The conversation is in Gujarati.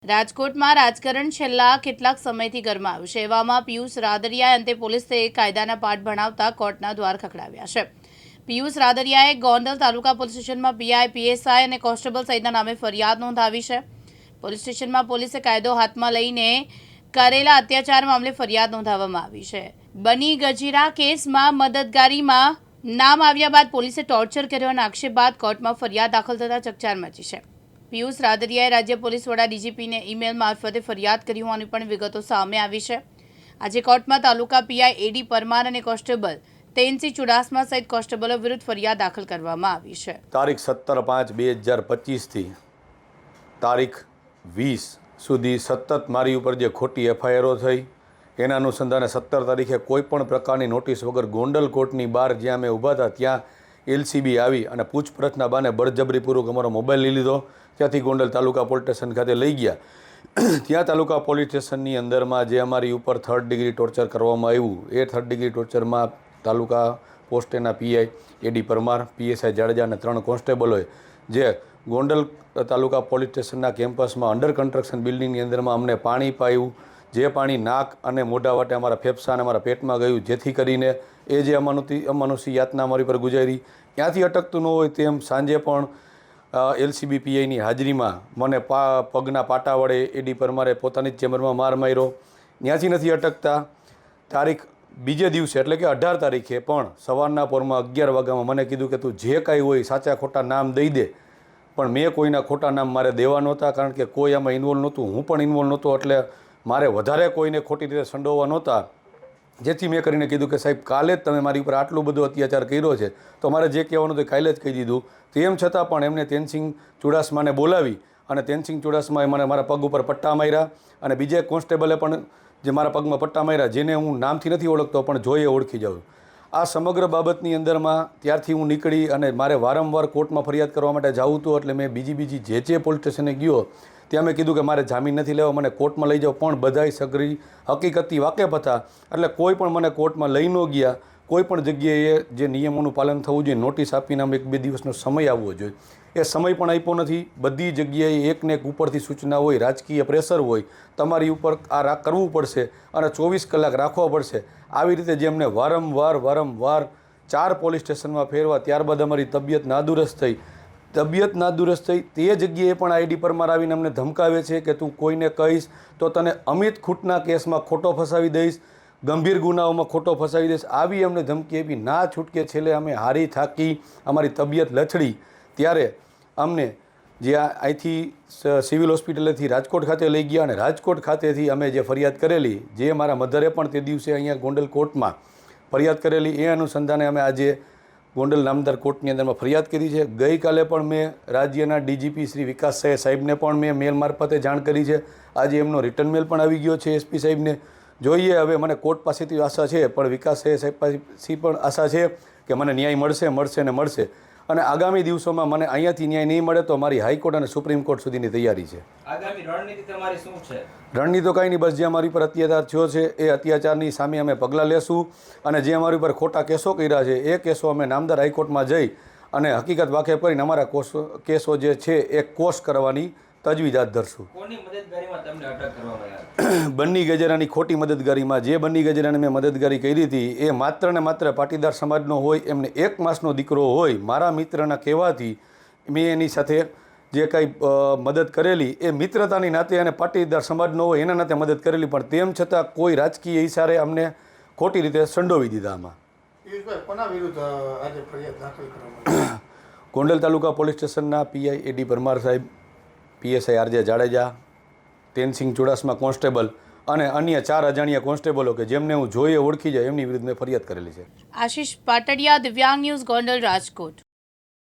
રાજકોટમાં રાજકારણ છેલ્લા કેટલાક સમયથી ગરમાયું છે। એવામાં પિયુષ રાદડિયાએ અંતે પોલીસે કાયદાના પાઠ ભણાવતા કોર્ટના દ્વાર ખખડાવ્યા છે। પિયુષ રાદડિયાએ ગોંડલ તાલુકા પોલીસ સ્ટેશનમાં પીઆઈ, પીએસઆઈ અને કોન્સ્ટેબલ સહિતના નામે ફરિયાદ નોંધાવી છે। પોલીસ સ્ટેશનમાં પોલીસે કાયદો હાથમાં લઈને કરેલા અત્યાચાર મામલે ફરિયાદ નોંધાવવામાં આવી છે। બની ગજીરા કેસમાં મદદગારીમાં નામ આવ્યા બાદ પોલીસે ટોર્ચર કર્યોના આક્ષેપ બાદ કોર્ટમાં ફરિયાદ દાખલ થતા ચકચાર મચી છે। પિયુષ રાદડિયાએ રાજ્ય પોલીસ વડા ડીજીપીને ઈમેલ મારફતે ફરિયાદ કરી હોવાની પણ વિગતો સામે આવી છે। આજે કોર્ટમાં તાલુકા પીઆઈ એડી પરમાર અને કોન્સ્ટેબલ તેનસિંહ ચુડાસમા સહિત કોન્સ્ટેબલો વિરુદ્ધ ફરિયાદ દાખલ કરવામાં આવી છે। તારીખ 17/5/2025 થી તારીખ 20 સુધી સતત મારી ઉપર જે ખોટી એફઆઈઆરો થઈ એના અનુસંધાને 17 તારીખે કોઈ પણ પ્રકારની નોટિસ વગર ગોંડલ કોર્ટની બહાર જ્યાં અમે ઊભા હતા ત્યાં એલસીબી આવી અને પૂછપરછના બાને બળજબરીપૂર્વક અમારો મોબાઈલ લઈ લીધો। ત્યાંથી ગોંડલ તાલુકા પોલીસ સ્ટેશન ખાતે લઈ ગયા। ત્યાં તાલુકા પોલીસ સ્ટેશનની અંદરમાં જે અમારી ઉપર 3rd ડિગ્રી ટોર્ચર કરવામાં આવ્યું એ 3rd ડિગ્રી ટોર્ચરમાં તાલુકા પોસ્ટેના PI A D Parmar, PSI Jadeja અને 3 કોન્સ્ટેબલોએ જે ગોંડલ તાલુકા પોલીસ સ્ટેશનના કેમ્પસમાં અંડર કન્સ્ટ્રક્શન બિલ્ડિંગની અંદરમાં અમને પાણી પાયું, જે પાણી નાક અને મોઢા વાટે અમારા ફેફસા અને અમારા પેટમાં ગયું, જેથી કરીને એ જે અમાનુષી યાતના અમારી પર ગુજારી ત્યાંથી અટકતું ન હોય તેમ સાંજે પણ એલસીબી પીઆઈની હાજરીમાં મને પગના પાટા વડે એડી પરમારે પોતાની જ ચેમ્બરમાં માર માર્યો। ત્યાંથી નથી અટકતા તારીખ બીજે દિવસે એટલે કે 18 તારીખે પણ સવારના પોરમાં 11 વાગ્યામાં મને કીધું કે તું જે કાંઈ હોય સાચા ખોટા નામ દઈ દે, પણ મેં કોઈના ખોટા નામ મારે દેવા નહોતા કારણ કે કોઈ આમાં ઇન્વોલ્વ નહોતું, હું પણ ઇન્વોલ્વ નહોતો, એટલે મારે વધારે કોઈને ખોટી રીતે સંડોવવા નહોતા। જેથી મેં કરીને કીધું કે સાહેબ કાલે જ તમે મારી ઉપર આટલું બધું અત્યાચાર કર્યો છે તો મારે જે કહેવાનું તે કાલે જ કહી દીધું। તેમ છતાં પણ એમને તેનસિંહ ચુડાસમાને બોલાવી અને તેનસિંહ ચુડાસમાએ મને મારા પગ ઉપર પટ્ટા માર્યા અને બીજા કોન્સ્ટેબલે પણ જે મારા પગમાં પટ્ટા માર્યા, જેને હું નામથી નથી ઓળખતો પણ જોઈએ ઓળખી જાઉં। આ સમગ્ર બાબતની અંદરમાં ત્યારથી હું નીકળી અને મારે વારંવાર કોર્ટમાં ફરિયાદ કરવા માટે જાવું હતું, એટલે મેં બીજી જે પોલીસ સ્ટેશને ગયો ત્યાં મેં કીધું કે મારે જામીન નથી લેવા, મને કોર્ટમાં લઈ જાઓ, પણ બધાય સગરી હકીકતથી વાકેફ હતા એટલે કોઈ પણ મને કોર્ટમાં લઈ ન ગયા। કોઈ પણ જગ્યાએ જે નિયમોનું પાલન થવું જોઈએ, નોટિસ આપીને અમે 1-2 દિવસનો સમય આવવો જોઈએ, એ સમય પણ આપ્યો નથી। બધી જગ્યાએ એકને એક ઉપરથી સૂચના હોય, રાજકીય પ્રેશર હોય, તમારી ઉપર આ કરવું પડશે અને 24 કલાક રાખવા પડશે। આવી રીતે જે અમને વારંવાર 4 પોલીસ સ્ટેશનમાં ફેરવા, ત્યારબાદ અમારી તબિયત નાદુરસ્ત થઈ તે જગ્યાએ પણ આઈડી પરમાર આવીને અમને ધમકાવે છે કે તું કોઈને કહીશ તો તને અમિત ખૂટના કેસમાં ખોટો ફસાવી દઈશ, ગંભીર ગુનાઓમાં ખોટો ફસાવી દઈશ, આવી અમને ધમકી આપી ના છૂટકે છેલ્લે અમે હારી થાકી અમારી તબિયત લથડી ત્યારે અમને જે અહીંથી સિવિલ હોસ્પિટલેથી રાજકોટ ખાતે લઈ ગયા અને રાજકોટ ખાતેથી અમે જે ફરિયાદ કરેલી, જે મારા મધરે પણ તે દિવસે અહીંયા ગોંડલ કોર્ટમાં ફરિયાદ કરેલી, એ અનુસંધાને અમે આજે ગોંડલ નામદાર કોર્ટની અંદરમાં ફરિયાદ કરી છે। ગઈકાલે પણ મેં રાજ્યના ડીજીપી શ્રી વિકાસ સાહેબને પણ મેં મેલ મારફતે જાણ કરી છે। આજે એમનો રિટર્ન મેલ પણ આવી ગયો છે એસપી સાહેબને। જોઈએ હવે મને કોર્ટ પાસેથી આશા છે, પણ વિકાસ સાહેબ પાસેથી પણ આશા છે કે મને ન્યાય મળશે અને આગામી દિવસોમાં મને અહીંયાથી ન્યાય નહીં મળે તો મારી હાઈકોર્ટ અને સુપ્રીમ કોર્ટ સુધીની તૈયારી છે। આગામી રણનીતિ તમારી શું છે? રણનીતિ તો કાંઈ નહીં, બસ જે અમારી પર અત્યાચાર થયો છે એ અત્યાચારની સામે અમે પગલાં લેશું અને જે અમારી પર ખોટા કેસો કર્યા છે એ કેસો અમે નામદાર હાઈકોર્ટમાં જઈ અને હકીકત વાકેફ કરીને અમારા કેસો જે છે એ કોષ કરવાની તજવીજ હાથ ધરશું। કોની મદદગારીમાં તમને અટક કરવામાં આવી? બન્ની ગજેરાની ખોટી મદદગારીમાં જે બન્ની ગજેરાને મેં મદદગારી કરી હતી એ માત્ર ને માત્ર પાટીદાર સમાજનો હોય, એમને 1 માસનો દીકરો હોય, મારા મિત્રના કહેવાથી મેં એની સાથે જે કાંઈ મદદ કરેલી એ મિત્રતાની નાતે અને પાટીદાર સમાજનો હોય એના નાતે મદદ કરેલી, પણ તેમ છતાં કોઈ રાજકીય ઇશારે અમને ખોટી રીતે સંડોવી દીધા। આમાં ગોંડલ તાલુકા પોલીસ સ્ટેશનના પીઆઈ એડી પરમાર સાહેબ, PSI R J Jadeja, Tensinh Chudasama constable અને અન્ય 4 અજાણ્યા કોન્સ્ટેબલો કે જેમને હું જોઈએ ઓળખી જાય એમની વિરુદ્ધ મેં ફરિયાદ કરેલી છે। આશીષ પાટડિયા, દિવ્યાંગ ન્યૂઝ, ગોંડલ, રાજકોટ।